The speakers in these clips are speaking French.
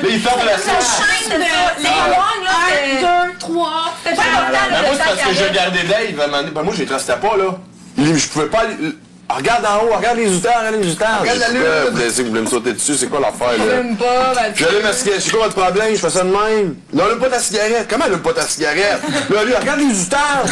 Mais il ferme la La chaîne de les longues, là. 1, 2, 3. C'était pas longtemps, là. Moi, c'est parce que j'ai regardé Dave à un moment donné. Ben, moi, je les trustais pas, là. Je pouvais pas. Regarde en haut, regarde les outeurs, regarde les outeurs. Regarde la lune. Vous voulez me sauter dessus, c'est quoi l'affaire, là? J'aime pas, J'allume ma cigarette, c'est quoi votre problème? Je fais ça de même. Non, allume pas ta cigarette. Comment allume pas ta cigarette? Là, lui, regarde les outeurs.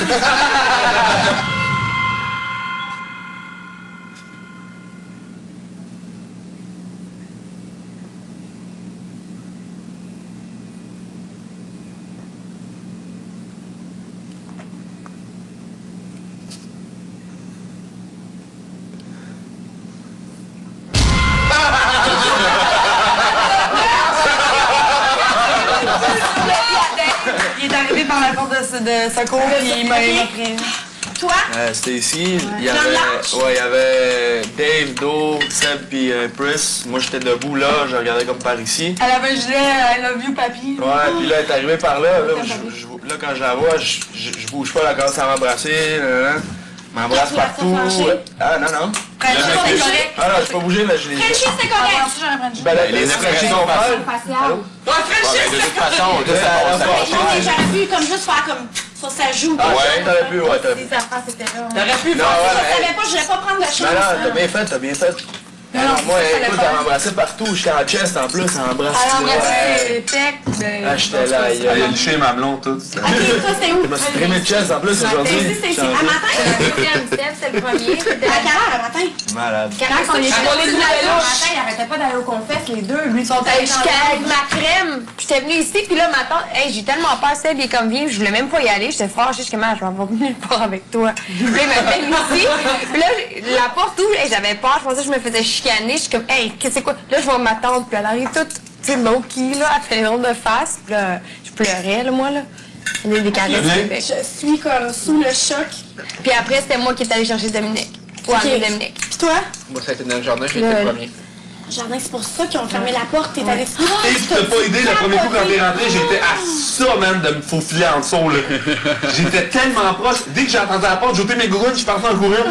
Il est arrivé par la porte de secours et il m'a pris. Toi? Stacy, il y avait Dave, Do, Seb puis Pris. Moi j'étais debout là, je regardais comme par ici. Elle avait un gilet I love you, papy. Ouais, puis là elle est arrivée par là. Là quand je la vois, je bouge pas, elle commence à m'embrasser. M'embrasse partout. Ah non, non. Frenchie, c'est correct. Ah non, je peux pas bouger, mais je l'ai. Frenchie, c'est correct. Ben, les Frenchies sont folles. De toute façon, J'aurais pu comme juste faire comme sur sa joue. Ah ouais, t'aurais pu, ouais, t'aurais pu. Sa face était là. T'aurais pu Non, Je savais pas, je voulais pas prendre de chance. Ben non, t'as bien fait, t'as bien fait. Moi, écoute, elle m'embrassait partout. J'étais en chest en plus, elle m'embrasse. Elle embrassait les pecs. Ah, j'étais là, il a liché ma blonde, tout. Ok, ça c'est où? Je me suis trimé de chest en plus aujourd'hui. C'est à matin? C'est le premier. À quelle heure le matin? Malade. Quand on est allés du le vélo. matin, ils arrêtaient pas d'aller au confesse, les deux. Lui, ils sont Hey, j'étais avec ma crème. J'étais venue ici, puis là, ma tante, hey, j'ai tellement peur, Seb, il est comme viens, je voulais même pas y aller. J'étais fâchée, je suis comme, ah, je vais pas venir le voir avec toi. Puis là, il m'a fait ici. Puis là, la porte ouvre, hey, j'avais peur, je pensais que je me faisais chicaner. Je suis comme, hey, c'est quoi? Là, je vois ma tante, puis elle arrive toute, tu sais, low-key, là, elle fait une ronde de face. Puis là, je pleurais, là, moi, là. Elle a des caresses au bec. Je suis comme sous le choc. Puis après, c'était moi qui est allée chercher Dominique. Pour amener Dominique. Puis toi? Moi, ça a été dans le jardin, j'ai été le premier. Jardin, c'est pour ça qu'ils ont fermé la porte. T'es allé. Et tu t'as pas aidé le premier coup quand t'es rentré, j'étais à ça, man, de me faufiler en dessous, là. J'étais tellement proche. Dès que j'ai entendu la porte, j'ai ôté mes gourounes, je suis parti en courant.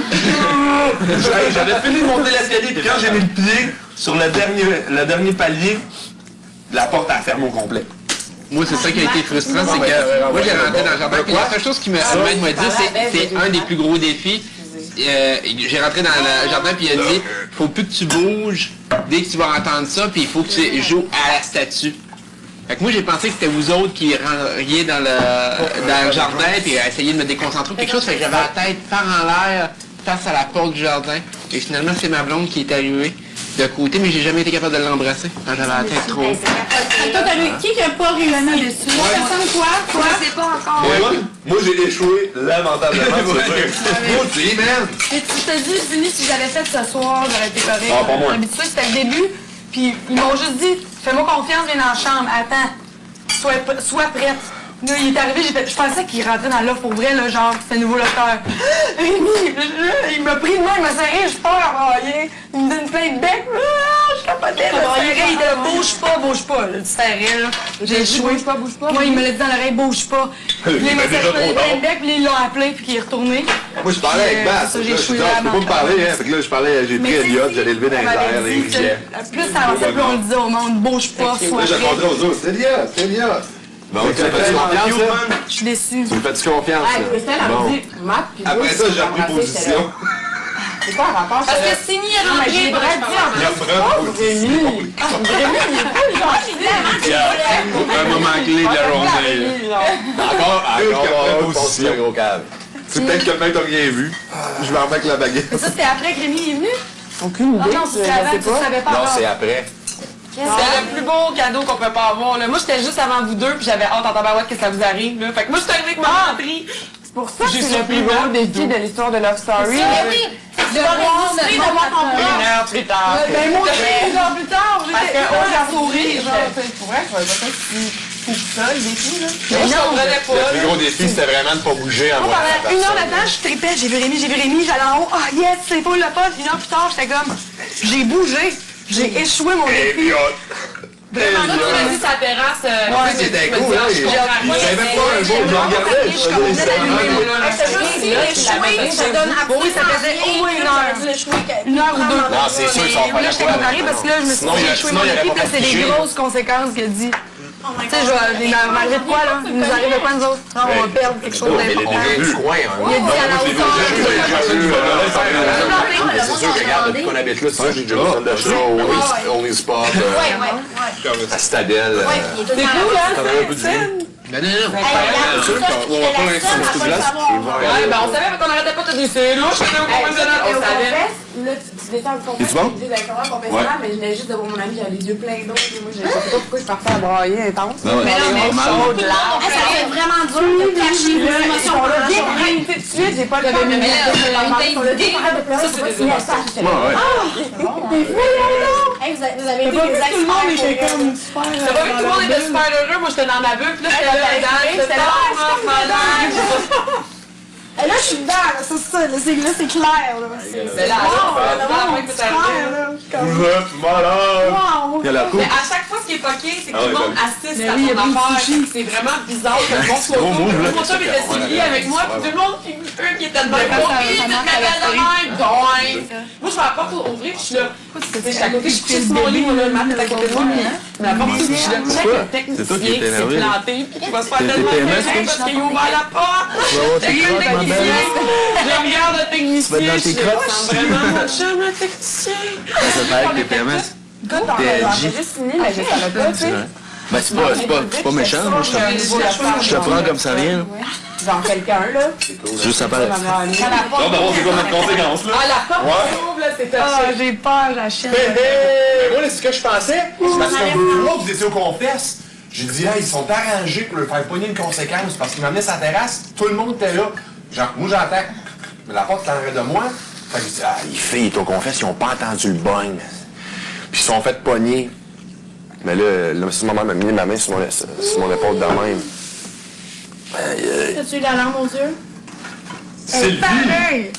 J'avais fini de monter l'escalier, puis quand j'ai mis le pied sur le dernier palier, la porte a fermé au complet. Moi, c'est ça qui a été frustrant, c'est que moi, j'ai rentré dans le jardin. Puis la seule chose qui m'a dit, c'est un des plus gros défis. J'ai rentré dans le jardin puis il a dit faut plus que tu bouges dès que tu vas entendre ça puis il faut que tu joues à la statue. Fait que moi j'ai pensé que c'était vous autres qui rentriez dans le jardin puis essayer de me déconcentrer ou quelque chose, fait que j'avais la tête par en l'air face à la porte du jardin et finalement c'est ma blonde qui est arrivée de côté, mais j'ai jamais été capable de l'embrasser quand j'avais la tête trop haute. Toi, t'as vu qui a pas réussi dessus? Personne, quoi? Toi, c'est pas encore. Moi, j'ai échoué lamentablement, c'est sûr. Man! Et tu t'es dit, Vinny, si j'avais fait ce soir, j'aurais été correct. Ah, pas moi. Habitué, c'était le début. Puis ils m'ont juste dit, fais-moi confiance, viens dans la chambre, attends, sois prête. Là, il est arrivé, je pensais qu'il rentrait dans l'offre pour vrai, là, genre, c'était nouveau local. Rémi, il m'a pris de main, il m'a serré, je pars, rien. Il me donne plein de bec. Je capotais, là, serré, il était bouge pas, là, tu serrais, là. J'ai échoué. Bouge pas. Moi, il me l'a dit dans l'oreille, bouge pas. Puis il m'a serré plein de bec, puis ils l'ont appelé, puis il est retourné. Moi, je parlais avec Bass. Ça, Je j'ai échoué peux pas me parler, hein. Fait que là, j'ai pris Elliot, j'allais lever dans les airs, les rivières. Plus ça avançait, plus on le disait au monde, bouge pas, sois Là, j'ai prêt. montré aux autres, c'est Elliot. Bon, tu me fais confiance, là? Je suis déçue. Tu me fais confiance, là? Bon. Après ça, j'ai repris position. C'est quoi le rapport? Parce que Signy est rentré. J'ai le droit de dire en Un moment clé de la journée. Encore position, gros cave. C'est peut-être que le mec t'a rien vu. Je vais en avec la baguette. Ça, c'était après que Rémi est venu? Aucune idée. Non, c'est avant, tu savais pas Non, encore. c'est après. C'est le plus beau cadeau qu'on peut pas avoir. Là. Moi, j'étais juste avant vous deux, puis j'avais hâte en tabarouette que ça vous arrive. Là. Fait que moi, je suis arrivée avec ma menterie. C'est pour ça que c'est le plus beau défi de l'histoire de Love Story. Oui, de voir ton Une plan. heure plus tard. Ben moi aussi, genre plus tard, Parce que on a souri, genre. pour vrai, je vais peut-être c'est ça le défi, là. Mais non, je comprenais Le pas. plus gros défi, c'était vraiment de pas bouger en Moi, voyant la pendant une heure de personne. temps, je tripais, j'ai vu Rémi, j'allais en haut. Ah yes, c'est pas le poste. Une heure plus tard, j'étais comme, j'ai bougé. J'ai échoué mon défi. Vraiment, là, tu m'as dit, ça la terrasse. Ouais, c'était cool, hein. J'avais même pas un jour, je regardais. Je commençais d'allumer. Ça donne Oui, ça faisait au moins une heure. Une heure ou deux. Non, c'est sûr que ça va faire Là, j'étais comparée parce que là, je me suis dit, j'ai échoué mon équipe, là, c'est des grosses conséquences qu'il a dit. Tu sais, malgré de quoi, là, il nous arrive de quoi, nous autres? On va perdre quelque chose d'important. On est du coin, hein. Il a dit à la hauteur. C'est sûr que, regarde, depuis qu'on habite là, c'est sûr que j'ai déjà vu ça de show, Only Spot, à Citadelle. C'est cool, hein? T'en avais un peu du vin? Ben non, non. C'est sûr qu'on va pas l'instant de glace. Ouais, ben on savait qu'on arrêtait pas de dire c'est louche, c'était au conventionnel, on savait. Là, tu descends le Es-tu bon? confessionnal, avec un confessionnal, mais je venais juste de voir mon ami, j'avais les yeux pleins d'eau. Moi, je sais pas pourquoi je partais à brailler intense. Non, mais normal. Ça fait vraiment dur de cacher les émotions. On l'a bien arrêté tout de suite, j'ai pas le temps de mettre on l'a bien arrêté de pleurer, je sais pas si il y a ça. Vous avez été des Tout le monde était experts. comme super. T'as pas vu que tout le monde était super heureux, moi j'étais dans ma bulle, puis là j'étais là, C'était Et là, je suis dedans, là, c'est ça, là, c'est clair, là. C'est là, Wow! Il y a la coupe. mais à chaque fois, ce qui est fucké, c'est que tout le monde assiste à son affaire. C'est vraiment bizarre que le monde soit gros move, là. Mon chum était suivi avec moi, puis tout le monde qui était dedans. Il était de ma belle de même. Moi, je vais à la porte ouvrir, puis je suis là. J'étais à côté, je suis sur mon lit, moi, là, ma tête à côté de moi. Mais la porte s'ouvre, je suis là. Check le technicien C'est toi qui qui étais s'est énervé. planté, puis qui va se faire T'es tellement PMS, mal parce qu'il a ouvert la porte. Check le technicien. Je regarde le technicien. vas être dans tes Je crottes? sens vraiment mon chum, le technicien. Ça fait avec tes PMS. J'ai juste fini, mais je savais pas, tu sais. Ben, c'est pas méchant, moi, je te prends comme ça vient, là. Genre quelqu'un, là. Juste ça paraît. Non, d'abord, c'est quoi notre conséquence, là? Ah, la porte s'ouvre, là, c'est Ah, touché. j'ai peur, la chienne. Moi, là, c'est ce que je pensais. C'est parce que moi, vous étiez au confesse. J'ai dit, ils sont arrangés pour leur faire pogner une conséquence parce qu'ils m'amenaient sa terrasse. Tout le monde était là. Genre, moi, j'entends. Mais la porte est en arrière de moi. Fait que je dis, les filles, ils confesse, ils ont pas entendu le bang. Puis ils se sont fait pogner. Mais là, ce moment m'a mis ma main sur mon épaule de même. Aïe, aïe. As-tu eu la larme aux yeux? Sylvie!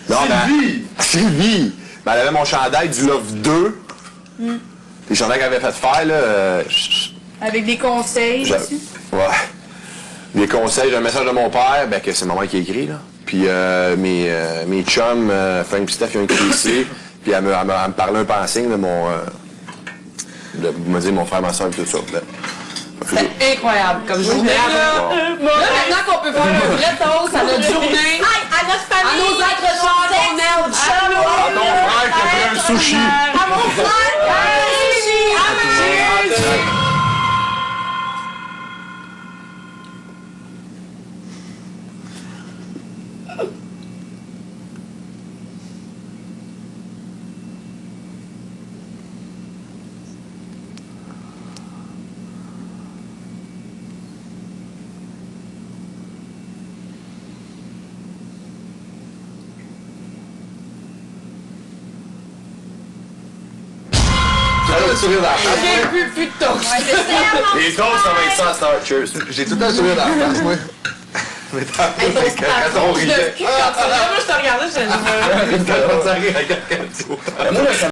Non, Sylvie! Sylvie! Ben, elle avait mon chandail du Love 2. Les chandails qu'elle avait fait faire, là. Avec des conseils J'a- aussi. Ouais. Des conseils, j'ai un message de mon père, ben que c'est maman qui a écrit, là. Puis mes chums, Frank et Steph, ils ont écrit ici. Puis elle me parlait un peu en signe de me dire mon frère, ma soeur et tout ça. Là. C'est incroyable comme journée. Là, maintenant qu'on peut faire un vrai toast à notre journée, À notre à famille! nos êtres chers qu'on aime, À ton frère qui a pris un sushi! À mon frère! Elle a le sourire dans la face. j'ai plus de toast. Les toasts, ça va être ça à Star Cheers. J'ai tout le temps le sourire dans la face, moi. Mais quand on riait. Moi, je te regardais, je te dis, Quand on riait, regarde.